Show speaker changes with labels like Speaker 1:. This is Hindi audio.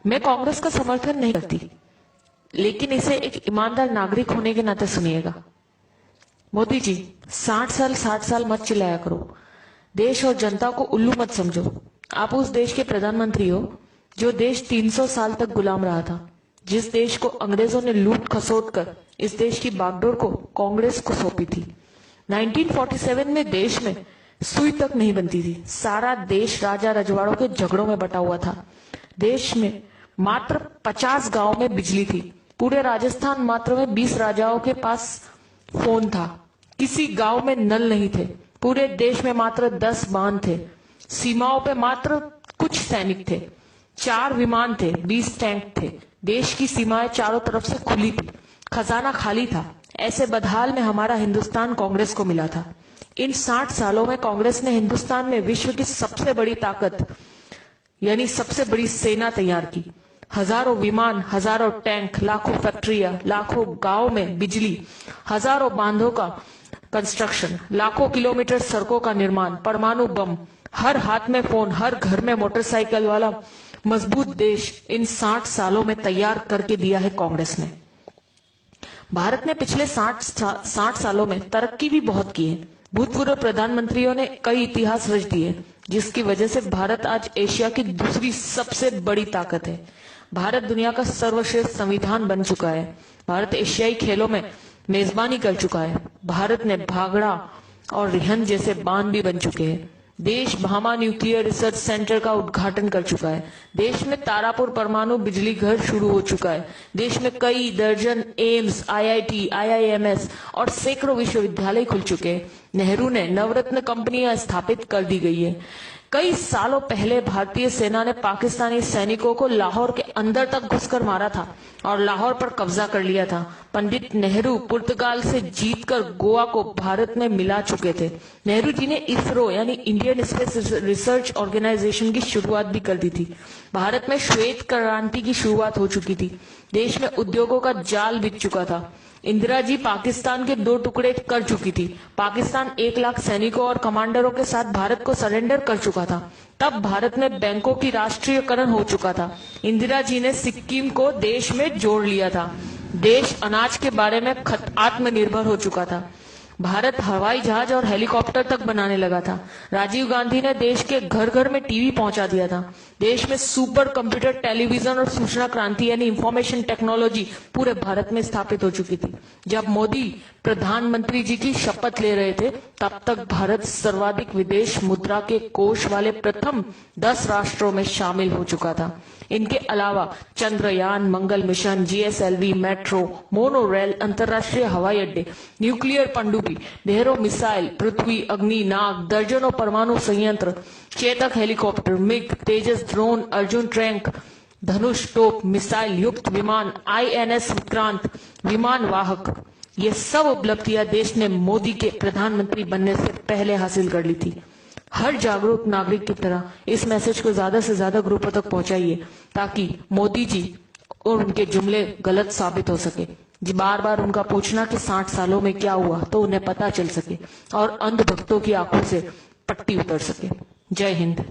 Speaker 1: मैं कांग्रेस का समर्थन नहीं करती, लेकिन इसे एक ईमानदार नागरिक होने के नाते सुनिएगा। मोदी जी, 60 साल मत चिल्लाया करो। देश और जनता को उल्लू मत समझो। आप उस देश के प्रधानमंत्री हो जो देश 300 साल तक गुलाम रहा था, जिस देश को अंग्रेजों ने लूट खसोट कर इस देश की बागडोर को कांग्रेस को सौंपी थी। 1947 में देश में सुई तक नहीं बनती थी। सारा देश राजा रजवाड़ों के झगड़ों में बटा हुआ था। देश में मात्र 50 गांव में बिजली थी। पूरे राजस्थान मात्र में 20 राजाओं के पास फोन था। किसी गांव में नल नहीं थे। पूरे देश में मात्र 10 बांध थे। सीमाओं पे मात्र कुछ सैनिक थे। 4 विमान थे, 20 टैंक थे। देश की सीमाएं चारों तरफ से खुली थी। खजाना खाली था। ऐसे बदहाल में हमारा हिंदुस्तान कांग्रेस को मिला था। इन 60 सालों में कांग्रेस ने हिंदुस्तान में विश्व की सबसे बड़ी ताकत यानी सबसे बड़ी सेना तैयार की। हजारों विमान, हजारों टैंक, लाखों फैक्ट्रियां, लाखों गांव में बिजली, हजारों बांधों का कंस्ट्रक्शन, लाखों किलोमीटर सड़कों का निर्माण, परमाणु बम, हर हाथ में फोन, हर घर में मोटरसाइकिल वाला मजबूत देश इन 60 सालों में तैयार करके दिया है कांग्रेस ने। भारत ने पिछले 60 सालों में तरक्की भी बहुत की है। भूतपूर्व प्रधानमंत्रियों ने कई इतिहास रच दिए, जिसकी वजह से भारत आज एशिया की दूसरी सबसे बड़ी ताकत है। भारत दुनिया का सर्वश्रेष्ठ संविधान बन चुका है। भारत एशियाई खेलों में मेजबानी कर चुका है। भारत ने भागड़ा और रिहंद जैसे बांध भी बन चुके हैं। देश भामा न्यूक्लियर रिसर्च सेंटर का उद्घाटन कर चुका है। देश में तारापुर परमाणु बिजली घर शुरू हो चुका है। देश में कई दर्जन एम्स, आईआईटी, आईआईएमएस और सैकड़ों विश्वविद्यालय खुल चुके हैं। नेहरू ने नवरत्न कंपनियां स्थापित कर दी गई है। कई सालों पहले भारतीय सेना ने पाकिस्तानी सैनिकों को लाहौर के अंदर तक घुसकर मारा था और लाहौर पर कब्जा कर लिया था। पंडित नेहरू पुर्तगाल से जीतकर गोवा को भारत में मिला चुके थे। नेहरू जी ने इसरो यानी इंडियन स्पेस रिसर्च ऑर्गेनाइजेशन की शुरुआत भी कर दी थी। भारत में श्वेत क्रांति की शुरुआत हो चुकी थी। देश में उद्योगों का जाल बिछ चुका था। इंदिरा जी पाकिस्तान के 2 टुकड़े कर चुकी थी। पाकिस्तान 1 लाख सैनिकों और कमांडरों के साथ भारत को सरेंडर कर चुका था। तब भारत में बैंकों की राष्ट्रीयकरण हो चुका था। इंदिरा जी ने सिक्किम को देश में जोड़ लिया था। देश अनाज के बारे में आत्मनिर्भर हो चुका था। भारत हवाई जहाज और हेलीकॉप्टर तक बनाने लगा था। राजीव गांधी ने देश के घर घर में टीवी पहुंचा दिया था। देश में सुपर कंप्यूटर, टेलीविजन और सूचना क्रांति यानी इंफॉर्मेशन टेक्नोलॉजी पूरे भारत में स्थापित हो चुकी थी। जब मोदी प्रधानमंत्री जी की शपथ ले रहे थे, तब तक भारत सर्वाधिक विदेश मुद्रा के कोष वाले प्रथम 10 राष्ट्रों में शामिल हो चुका था। इनके अलावा Chandrayaan, Mangal mission, GSLV, metro, monorail, अंतर्राष्ट्रीय हवाई अड्डे, न्यूक्लियर पनडुब्बी, ढेरों मिसाइल, पृथ्वी, अग्नि, नाग, दर्जनों परमाणु संयंत्र, चेतक हेलीकॉप्टर, मिग, तेजस ड्रोन, अर्जुन टैंक, धनुष तोप, मिसाइल युक्त विमान, आईएनएस विक्रांत, विमान वाहक, ये सब उपलब्धियां देश ने मोदी के प्रधानमंत्री बनने से पहले हासिल कर ली थी। हर जागरूक नागरिक की तरह इस मैसेज को ज्यादा से ज्यादा ग्रुपों तक पहुंचाइए, ताकि मोदी जी और उनके जुमले गलत साबित हो सके। जी बार बार उनका पूछना कि 60 सालों में क्या हुआ, तो उन्हें पता चल सके और अंधभक्तों की आंखों से पट्टी उतर सके। जय हिंद।